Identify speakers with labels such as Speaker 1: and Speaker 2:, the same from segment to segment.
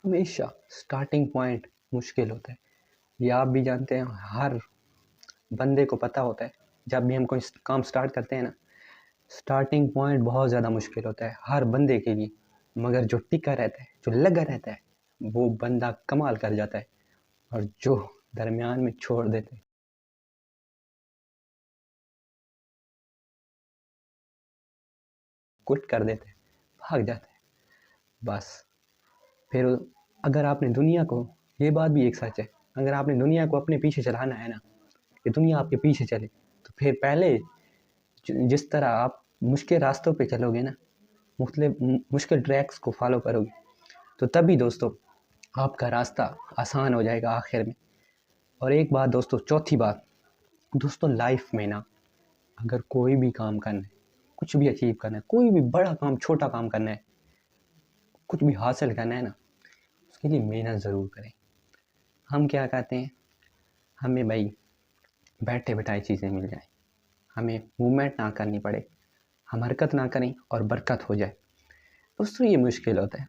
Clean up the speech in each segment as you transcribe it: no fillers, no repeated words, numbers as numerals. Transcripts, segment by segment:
Speaker 1: ہمیشہ starting point مشکل ہوتا ہے. یہ آپ بھی جانتے ہیں، ہر بندے کو پتہ ہوتا ہے. جب بھی ہم کوئی کام سٹارٹ کرتے ہیں نا، سٹارٹنگ پوائنٹ بہت زیادہ مشکل ہوتا ہے ہر بندے کے لیے. مگر جو ٹکا رہتا ہے، جو لگا رہتا ہے، وہ بندہ کمال کر جاتا ہے. اور جو درمیان میں چھوڑ دیتے کٹ کر دیتے بھاگ جاتے ہیں. بس پھر اگر آپ نے دنیا کو، یہ بات بھی ایک سچ ہے، اگر آپ نے دنیا کو اپنے پیچھے چلانا ہے نا، کہ دنیا آپ کے پیچھے چلے، تو پھر پہلے جس طرح آپ مشکل راستوں پہ چلو گے نا، مختلف مشکل ٹریکس کو فالو کرو گے، تو تبھی دوستو آپ کا راستہ آسان ہو جائے گا آخر میں. اور ایک بات دوستو، چوتھی بات دوستو، لائف میں نا اگر کوئی بھی کام کرنا ہے، کچھ بھی اچیو کرنا ہے، کوئی بھی بڑا کام چھوٹا کام کرنا ہے، کچھ بھی حاصل کرنا ہے نا، اس کے لیے محنت ضرور کریں. ہم کیا کہتے ہیں، ہمیں بھائی بیٹھے بٹھائے چیزیں مل جائیں، ہمیں موومنٹ نہ کرنی پڑے، ہم حرکت نہ کریں اور برکت ہو جائے. دوستو یہ مشکل ہوتا ہے،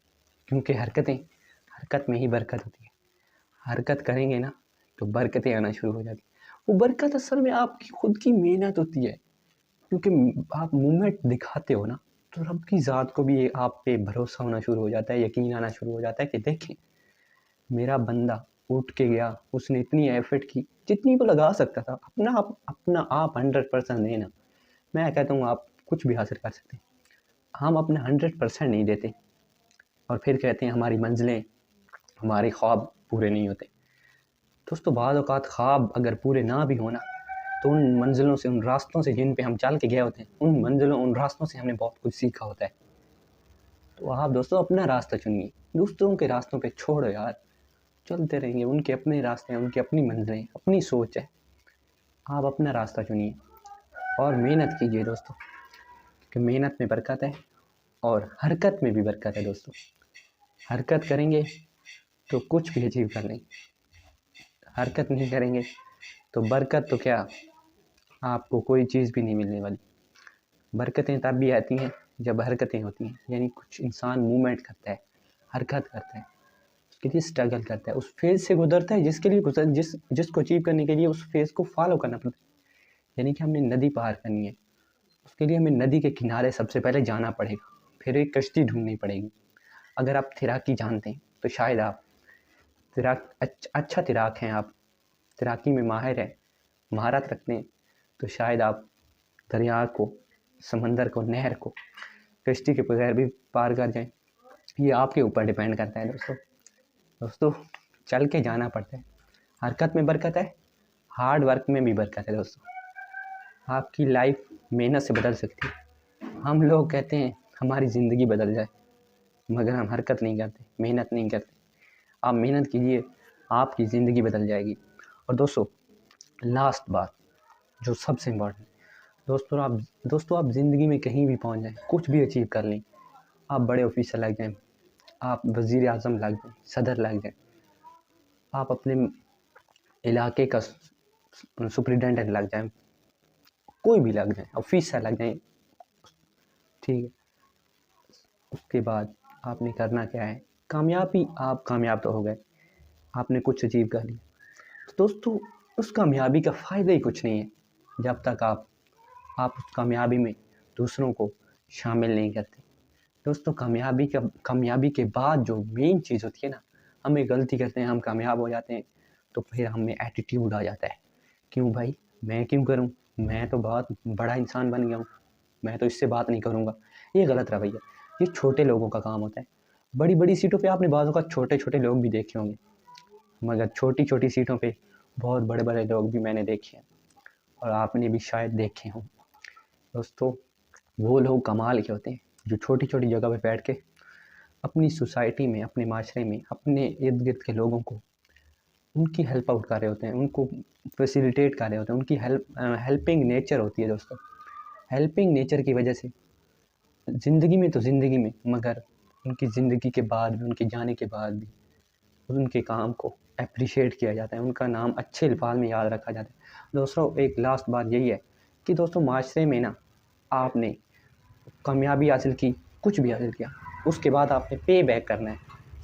Speaker 1: کیونکہ حرکت میں ہی برکت ہوتی ہے. حرکت کریں گے نا تو برکتیں آنا شروع ہو جاتی. وہ برکت اصل میں آپ کی خود کی محنت ہوتی ہے، کیونکہ آپ موومنٹ دکھاتے ہو نا، تو رب کی ذات کو بھی آپ پہ بھروسہ ہونا شروع ہو جاتا ہے، یقین آنا شروع ہو جاتا ہے کہ دیکھیں میرا بندہ اٹھ کے گیا، اس نے اتنی ایفرٹ کی جتنی وہ لگا سکتا تھا. اپنا آپ 100% دینا. میں کہتا ہوں آپ کچھ بھی حاصل کر سکتے ہیں، ہم اپنا 100% نہیں دیتے، اور پھر کہتے ہیں ہماری منزلیں، ہمارے خواب پورے نہیں ہوتے. دوستو بعض اوقات خواب اگر پورے نہ بھی ہونا، تو ان منزلوں سے، ان راستوں سے جن پہ ہم چل کے گئے ہوتے ہیں، ان راستوں سے ہم نے بہت کچھ سیکھا ہوتا ہے. تو آپ دوستو اپنا راستہ چنیے، دوسروں کے راستوں پہ چھوڑو یار. چلتے رہیں گے، ان کے اپنے راستے ہیں، ان کی اپنی منزلیں، اپنی سوچ ہے. آپ اپنا راستہ چنیے اور محنت کیجیے دوستو، کہ محنت میں برکت ہے اور حرکت میں بھی برکت ہے. دوستو حرکت کریں گے تو کچھ بھی اچیو کر لیں گے، حرکت نہیں کریں گے تو برکت تو کیا، آپ کو کوئی چیز بھی نہیں ملنے والی. برکتیں تب بھی آتی ہیں جب حرکتیں ہوتی ہیں، یعنی کچھ انسان موومنٹ کرتا ہے، حرکت کرتا ہے، اس کے لیے اسٹرگل کرتا ہے، اس فیز سے گزرتا ہے جس کے لیے جس کو اچیو کرنے کے لیے اس فیز کو فالو کرنا پڑتا ہے. یعنی کہ ہم نے ندی پار کرنی ہے، اس کے لیے ہمیں ندی کے کنارے سب سے پہلے جانا پڑے گا، پھر ایک کشتی ڈھونڈنی پڑے گی. اگر آپ تیراکی جانتے ہیں تو شاید آپ اچھا تیراک ہیں، آپ تیراکی میں ماہر ہیں، مہارت رکھتے ہیں، تو شاید آپ دریا کو، سمندر کو، نہر کو کشتی کے بغیر بھی پار کر جائیں. یہ آپ کے اوپر ڈیپینڈ کرتا ہے دوستو چل کے جانا پڑتا ہے. حرکت میں برکت ہے، ہارڈ ورک میں بھی برکت ہے. دوستو آپ کی لائف محنت سے بدل سکتی ہے. ہم لوگ کہتے ہیں ہماری زندگی بدل جائے، مگر ہم حرکت نہیں کرتے، محنت نہیں کرتے. آپ محنت کیجیے، آپ کی زندگی بدل جائے گی. اور لاسٹ بات جو سب سے امپورٹنٹ، دوستو آپ زندگی میں کہیں بھی پہنچ جائیں، کچھ بھی اچیو کر لیں، آپ بڑے آفیسر لگ جائیں، آپ وزیر اعظم لگ جائیں، صدر لگ جائیں، آپ اپنے علاقے کا سپرنٹینڈنٹ لگ جائیں، کوئی بھی لگ جائیں، آفیسر لگ جائیں، ٹھیک ہے. اس کے بعد آپ نے کرنا کیا ہے، آپ کامیاب تو ہو گئے، آپ نے کچھ اچیو کر لیا. دوستو اس کامیابی کا فائدہ ہی کچھ نہیں ہے جب تک آپ اس کامیابی میں دوسروں کو شامل نہیں کرتے. دوستو کامیابی کے بعد جو مین چیز ہوتی ہے نا، ہم ایک غلطی کرتے ہیں، ہم کامیاب ہو جاتے ہیں تو پھر ہم میں ایٹیٹیوڈ آ جاتا ہے. کیوں بھائی، میں کیوں کروں، میں تو بہت بڑا انسان بن گیا ہوں، میں تو اس سے بات نہیں کروں گا. یہ غلط رویہ، یہ چھوٹے لوگوں کا کام ہوتا ہے. بڑی بڑی سیٹوں پہ آپ نے بعض اوقات چھوٹے چھوٹے لوگ بھی دیکھے ہوں گے، مگر چھوٹی چھوٹی سیٹوں پہ بہت بڑے بڑے لوگ بھی میں نے دیکھے ہیں، اور آپ نے بھی شاید دیکھے ہوں. دوستو وہ لوگ کمال کے ہوتے ہیں جو چھوٹی چھوٹی جگہ پہ بیٹھ کے اپنی سوسائٹی میں، اپنے معاشرے میں، اپنے ارد گرد کے لوگوں کو، ان کی ہیلپ آؤٹ کر رہے ہوتے ہیں، ان کو فیسیلیٹیٹ کر رہے ہوتے ہیں. ان کی ہیلپنگ نیچر ہوتی ہے دوستو. ہیلپنگ نیچر کی وجہ سے زندگی میں، مگر ان کی زندگی کے بعد بھی، ان کے جانے کے بعد بھی ان کے کام کو اپریشیٹ کیا جاتا ہے، ان کا نام اچھے الفاظ میں یاد رکھا جاتا ہے. دوستو ایک لاسٹ بات یہی ہے کہ دوستو معاشرے میں نا آپ نے کامیابی حاصل کی، کچھ بھی حاصل کیا، اس کے بعد آپ نے پے بیک کرنا ہے.